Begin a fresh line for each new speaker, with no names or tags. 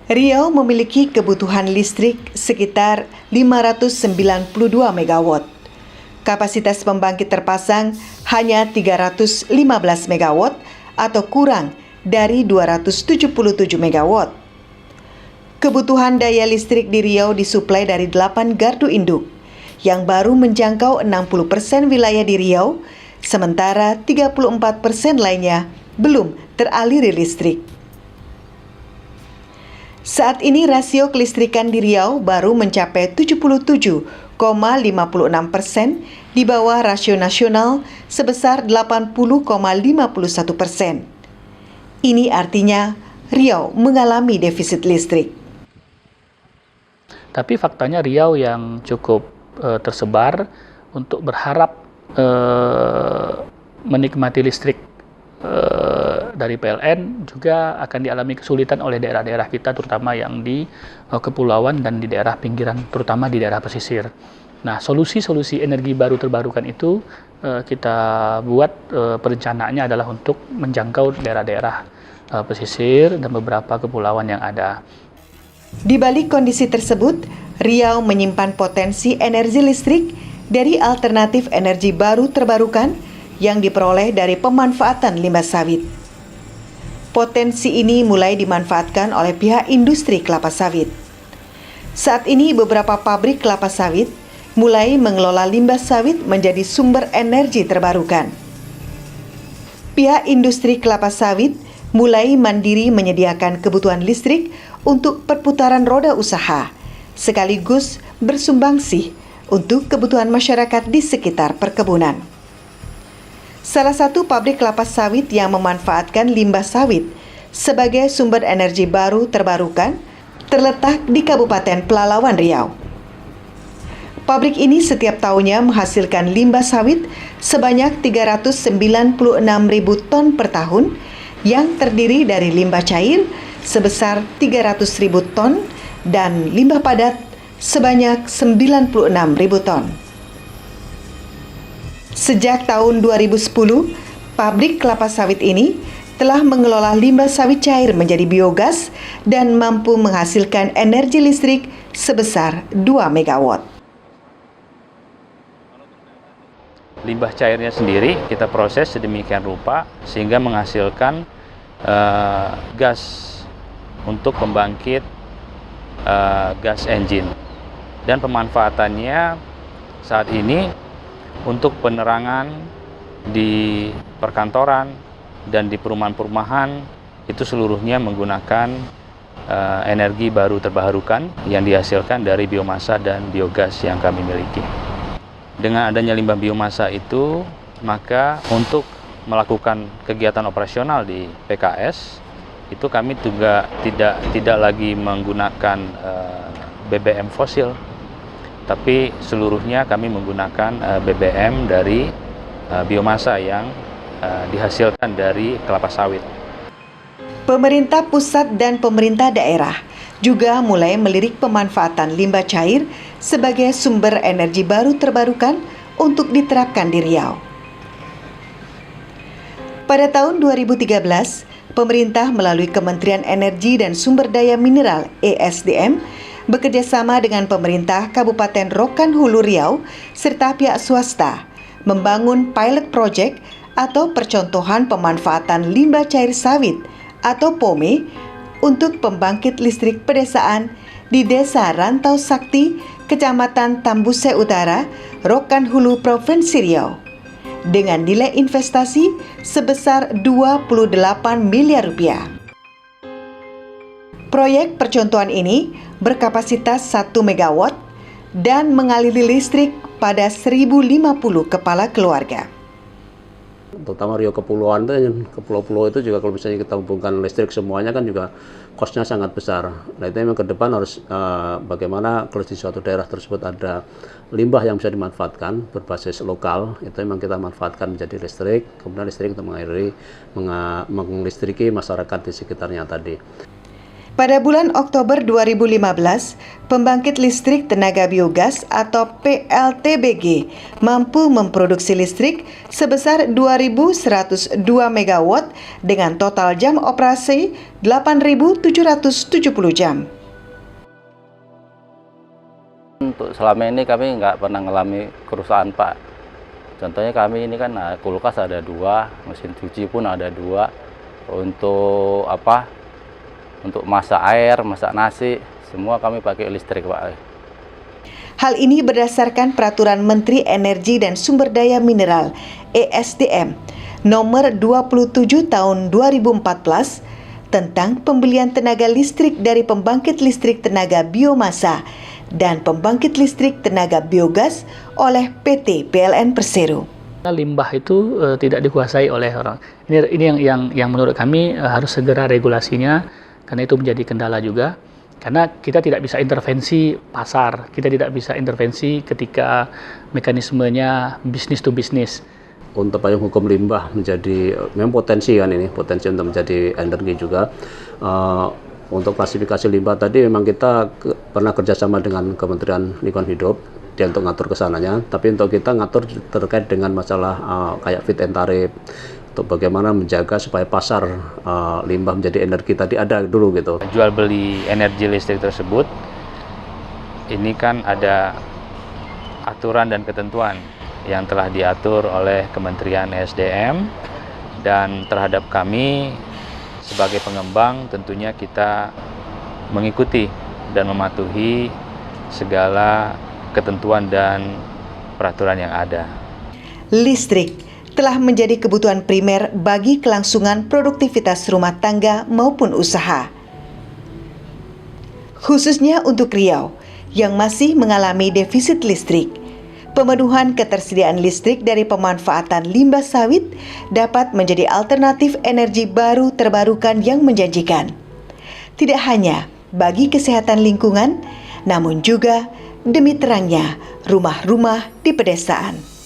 Riau memiliki kebutuhan listrik sekitar 592 MW. Kapasitas pembangkit terpasang hanya 315 MW atau kurang dari 277 MW. Kebutuhan daya listrik di Riau disuplai dari 8 gardu induk yang baru menjangkau 60% wilayah di Riau, sementara 34% lainnya belum teraliri listrik. Saat ini rasio kelistrikan di Riau baru mencapai 77,56%, di bawah rasio nasional sebesar 80,51%. Ini artinya Riau mengalami defisit listrik.
Tapi faktanya Riau yang cukup tersebar untuk berharap menikmati listrik dari PLN juga akan dialami kesulitan oleh daerah-daerah kita, terutama yang di kepulauan dan di daerah pinggiran, terutama di daerah pesisir. Nah, solusi-solusi energi baru terbarukan itu kita buat perencanaannya adalah untuk menjangkau daerah-daerah pesisir dan beberapa kepulauan yang ada.
Di balik kondisi tersebut, Riau menyimpan potensi energi listrik dari alternatif energi baru terbarukan yang diperoleh dari pemanfaatan limbah sawit. Potensi ini mulai dimanfaatkan oleh pihak industri kelapa sawit. Saat ini beberapa pabrik kelapa sawit mulai mengelola limbah sawit menjadi sumber energi terbarukan. Pihak industri kelapa sawit mulai mandiri menyediakan kebutuhan listrik untuk perputaran roda usaha, sekaligus bersumbangsih untuk kebutuhan masyarakat di sekitar perkebunan. Salah satu pabrik kelapa sawit yang memanfaatkan limbah sawit sebagai sumber energi baru terbarukan terletak di Kabupaten Pelalawan, Riau. Pabrik ini setiap tahunnya menghasilkan limbah sawit sebanyak 396.000 ton per tahun yang terdiri dari limbah cair sebesar 300.000 ton dan limbah padat sebanyak 96.000 ton. Sejak tahun 2010, pabrik kelapa sawit ini telah mengelola limbah sawit cair menjadi biogas dan mampu menghasilkan energi listrik sebesar 2 MW.
Limbah cairnya sendiri kita proses sedemikian rupa sehingga menghasilkan gas untuk pembangkit gas engine, dan pemanfaatannya saat ini untuk penerangan di perkantoran dan di perumahan-perumahan itu seluruhnya menggunakan energi baru terbarukan yang dihasilkan dari biomasa dan biogas yang kami miliki. Dengan adanya limbah biomasa itu, maka untuk melakukan kegiatan operasional di PKS itu kami juga tidak lagi menggunakan BBM fosil, tapi seluruhnya kami menggunakan BBM dari biomasa yang dihasilkan dari kelapa sawit.
Pemerintah pusat dan pemerintah daerah juga mulai melirik pemanfaatan limbah cair sebagai sumber energi baru terbarukan untuk diterapkan di Riau. Pada tahun 2013, pemerintah melalui Kementerian Energi dan Sumber Daya Mineral (ESDM) bekerjasama dengan pemerintah Kabupaten Rokan Hulu Riau serta pihak swasta membangun pilot project atau percontohan pemanfaatan limbah cair sawit atau POME untuk pembangkit listrik pedesaan di Desa Rantau Sakti, Kecamatan Tambuse Utara, Rokan Hulu, Provinsi Riau, dengan nilai investasi sebesar 28 miliar rupiah. Proyek percontohan ini berkapasitas 1 MW dan mengaliri listrik pada 1.050 kepala keluarga.
Terutama Riau Kepulauan itu, pulau-pulau itu juga kalau misalnya kita hubungkan listrik semuanya kan juga kosnya sangat besar. Nah itu memang ke depan harus bagaimana kalau di suatu daerah tersebut ada limbah yang bisa dimanfaatkan berbasis lokal, itu memang kita manfaatkan menjadi listrik, kemudian listrik untuk melistriki masyarakat di sekitarnya tadi.
Pada bulan Oktober 2015, pembangkit listrik tenaga biogas atau PLTBG mampu memproduksi listrik sebesar 2.102 MW dengan total jam operasi 8.770 jam.
Untuk selama ini kami nggak pernah mengalami kerusakan, Pak. Contohnya kami ini kan kulkas ada 2, mesin cuci pun ada 2. Untuk masak air, masak nasi, semua kami pakai listrik, Pak.
Hal ini berdasarkan Peraturan Menteri Energi dan Sumber Daya Mineral (ESDM) Nomor 27 Tahun 2014 tentang pembelian tenaga listrik dari pembangkit listrik tenaga biomasa dan pembangkit listrik tenaga biogas oleh PT PLN Persero.
Limbah itu tidak dikuasai oleh orang. Ini yang menurut kami harus segera regulasinya, karena itu menjadi kendala juga. Karena kita tidak bisa intervensi pasar, kita tidak bisa intervensi ketika mekanismenya bisnis to bisnis.
Untuk payung hukum limbah menjadi memang potensi untuk menjadi energi juga. Untuk klasifikasi limbah tadi memang kita pernah kerjasama dengan Kementerian Lingkungan Hidup dia untuk ngatur kesananya, tapi untuk kita ngatur terkait dengan masalah kayak fit and tarif, untuk bagaimana menjaga supaya pasar limbah menjadi energi tadi ada dulu gitu.
Jual beli energi listrik tersebut ini kan ada aturan dan ketentuan yang telah diatur oleh Kementerian ESDM, dan terhadap kami sebagai pengembang tentunya kita mengikuti dan mematuhi segala ketentuan dan peraturan yang ada.
Listrik telah menjadi kebutuhan primer bagi kelangsungan produktivitas rumah tangga maupun usaha. Khususnya untuk Riau yang masih mengalami defisit listrik, pemenuhan ketersediaan listrik dari pemanfaatan limbah sawit dapat menjadi alternatif energi baru terbarukan yang menjanjikan. Tidak hanya bagi kesehatan lingkungan, namun juga demi terangnya rumah-rumah di pedesaan.